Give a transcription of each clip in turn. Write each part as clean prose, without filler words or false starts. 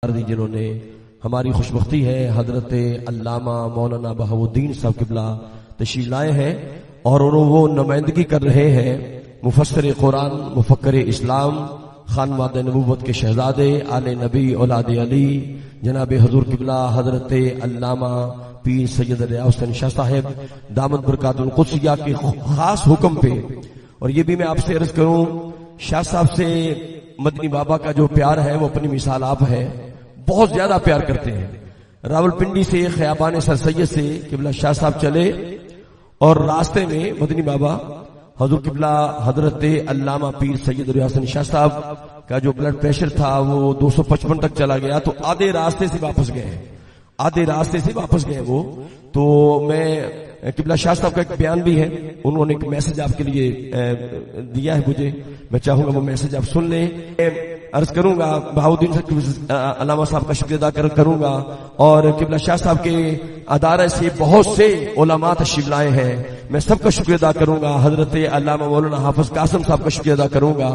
جنہوں نے ہماری خوشبختی ہے حضرت علامہ مولانا بہاؤالدین صاحب قبلہ تشریف لائے ہیں اور وہ نمائندگی کر رہے ہیں مفسر قرآن مفکر اسلام خانواد نبوت کے شہزادے آل نبی اولاد علی جناب حضور قبلہ حضرت علامہ پیر سید ریاض حسین شاہ صاحب دامت برکات القدسیہ کے خاص حکم پہ. اور یہ بھی میں آپ سے عرض کروں، شاہ صاحب سے مدنی بابا کا جو پیار ہے وہ اپنی مثال آپ ہے، بہت زیادہ پیار کرتے ہیں. راولپنڈی سے خیابان سر سید سے قبلہ شاہ صاحب چلے اور راستے میں مدنی بابا حضور قبلہ حضرت علامہ پیر سید ریاض حسین شاہ صاحب کا جو بلڈ پریشر تھا وہ 255 تک چلا گیا، تو آدھے راستے سے واپس گئے وہ. تو میں قبلہ شاہ صاحب کا ایک بیان بھی ہے، انہوں نے ایک میسج آپ کے لیے دیا ہے مجھے، میں چاہوں گا وہ میسج آپ سن لیں. عرض کروں گا بہاؤالدین علامہ صاحب کا شکریہ ادا کروں گا، اور قبلہ شاہ صاحب کے ادارے سے بہت سے علماء تشریف لائے ہیں، میں سب کا شکریہ ادا کروں گا. حضرت علامہ مولانا حافظ قاسم صاحب کا شکریہ ادا کروں گا.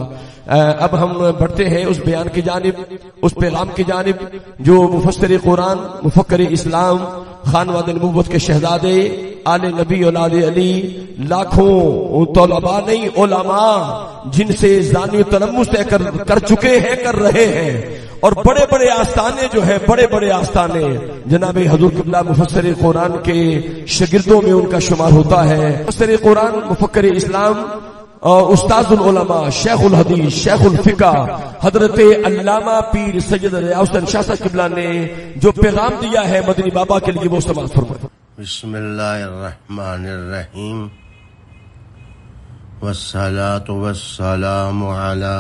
اب ہم بڑھتے ہیں اس بیان کی جانب، اس پیغام کی جانب جو مفسر قرآن مفکر اسلام خانواد نبوت کے شہزادے آل نبی اولاد علی لاکھوں طلباء نہیں علماء جن سے زانی و تلمس طے کر چکے ہیں، کر رہے ہیں، اور بڑے بڑے آستانے جو ہیں، بڑے بڑے آستانے جناب حضور قبلہ مفسر قرآن کے شاگردوں میں ان کا شمار ہوتا ہے. مفسر قرآن مفکر اسلام استاذ العلماء شیخ الحدیث شیخ الفقہ حضرت علامہ پیر سید ریاض حسین شاہ صاحب قبلہ نے جو پیغام دیا ہے مدنی بابا کے لیے وہ سماعت فرمائیں. بسم اللہ الرحمن الرحیم والصلاة والسلام علی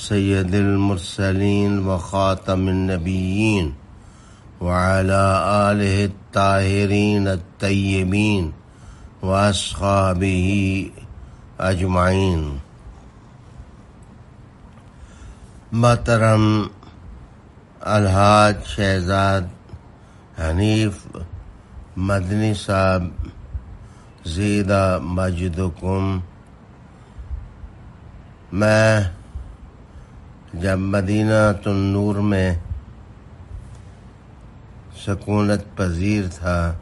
سید المرسلین وخاتم النبیین وعلی آلہ الطاہرین الطیبین واصحابہ اجمعین. محترم الحاج شہزاد حنیف مدنی صاحب زیدہ مجدکم، میں جب مدینہ النور میں سکونت پذیر تھا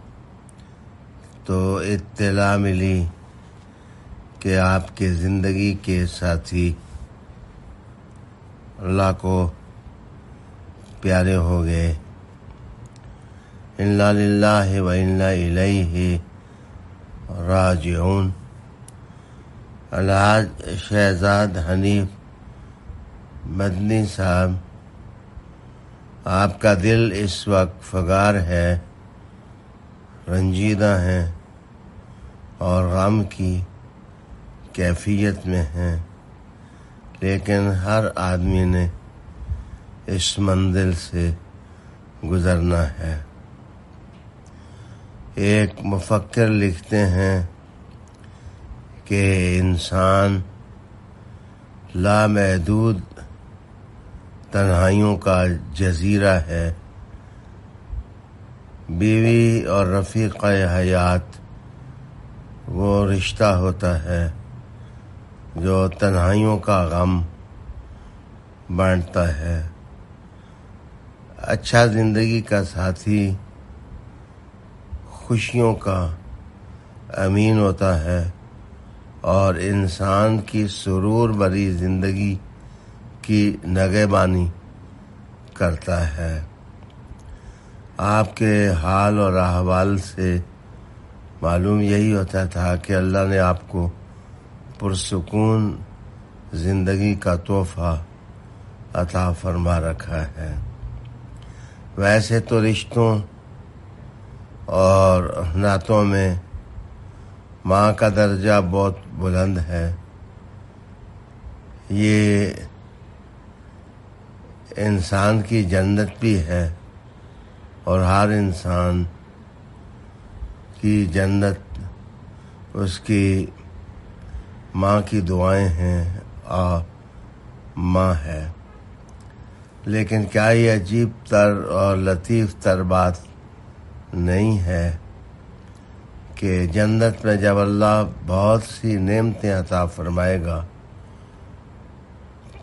تو اطلاع ملی کہ آپ کے زندگی کے ساتھی اللہ کو پیارے ہو گئے. انا للہ و انا الیہ راجعون. الحاج شہزاد حنیف مدنی صاحب، آپ کا دل اس وقت فگار ہے، رنجیدہ ہیں اور غم کی کیفیت میں ہیں، لیکن ہر آدمی نے اس منزل سے گزرنا ہے. ایک مفکر لکھتے ہیں کہ انسان لامحدود تنہائیوں کا جزیرہ ہے. بیوی اور رفیق حیات وہ رشتہ ہوتا ہے جو تنہائیوں کا غم بانٹتا ہے. اچھا زندگی کا ساتھی خوشیوں کا امین ہوتا ہے اور انسان کی سرور بھری زندگی کی نگہبانی کرتا ہے. آپ کے حال اور احوال سے معلوم یہی ہوتا تھا کہ اللہ نے آپ کو پرسکون زندگی کا تحفہ عطا فرما رکھا ہے. ویسے تو رشتوں اور نعتوں میں ماں کا درجہ بہت بلند ہے. یہ انسان کی جنت بھی ہے اور ہر انسان کی جنت اس کی ماں کی دعائیں ہیں اور ماں ہے. لیکن کیا یہ عجیب تر اور لطیف تر بات نہیں ہے کہ جنت میں جب اللہ بہت سی نعمتیں عطا فرمائے گا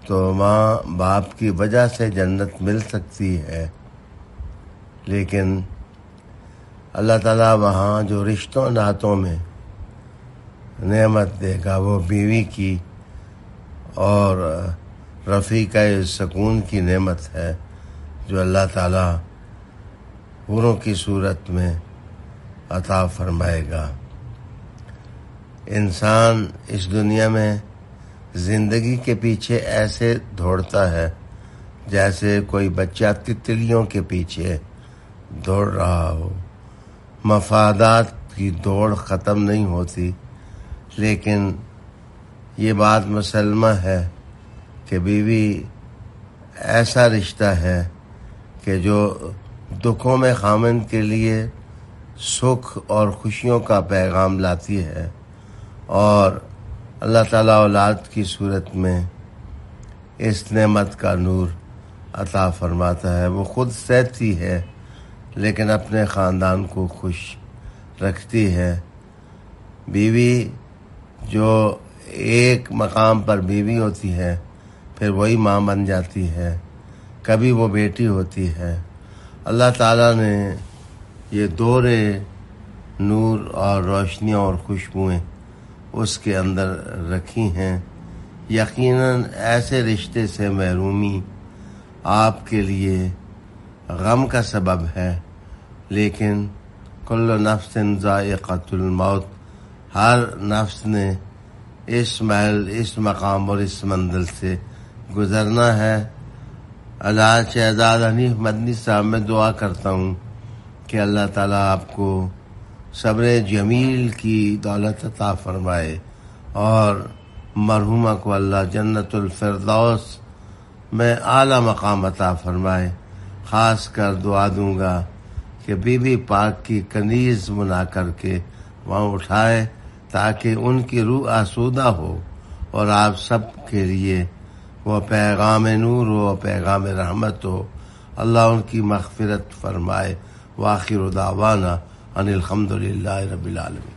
تو ماں باپ کی وجہ سے جنت مل سکتی ہے، لیکن اللہ تعالیٰ وہاں جو رشتوں ناتوں میں نعمت دے گا وہ بیوی کی اور رفیقہ سکون کی نعمت ہے، جو اللہ تعالیٰ حوروں کی صورت میں عطا فرمائے گا۔ انسان اس دنیا میں زندگی کے پیچھے ایسے دوڑتا ہے جیسے کوئی بچہ تتلیوں کے پیچھے دوڑ رہا ہو۔ مفادات کی دوڑ ختم نہیں ہوتی، لیکن یہ بات مسلمہ ہے کہ بیوی ایسا رشتہ ہے کہ جو دکھوں میں خامند کے لیے سکھ اور خوشیوں کا پیغام لاتی ہے، اور اللہ تعالیٰ اولاد کی صورت میں اس نعمت کا نور عطا فرماتا ہے۔ وہ خود سہتی ہے لیکن اپنے خاندان کو خوش رکھتی ہے۔ بیوی جو ایک مقام پر بیوی ہوتی ہے پھر وہی ماں بن جاتی ہے، کبھی وہ بیٹی ہوتی ہے۔ اللہ تعالیٰ نے یہ دورے نور اور روشنیاں اور خوشبوئیں اس کے اندر رکھی ہیں۔ یقیناً ایسے رشتے سے محرومی آپ کے لیے غم کا سبب ہے، لیکن کل نفس ذائقۃ الموت، ہر نفس نے اس مقام اور اس منزل سے گزرنا ہے۔ اللہ شہزاد حنیف مدنی صاحب، میں دعا کرتا ہوں کہ اللہ تعالیٰ آپ کو صبر جمیل کی دولت عطا فرمائے اور مرحومہ کو اللہ جنت الفردوس میں اعلیٰ مقام عطا فرمائے۔ خاص کر دعا دوں گا کہ بی بی پاک کی کنیز بنا کر کے وہاں اٹھائے تاکہ ان کی روح آسودہ ہو اور آپ سب کے لیے وہ پیغام نور ہو، پیغام رحمت ہو۔ اللہ ان کی مغفرت فرمائے۔ وآخر دعوانا ان الحمد للہ رب العالمین۔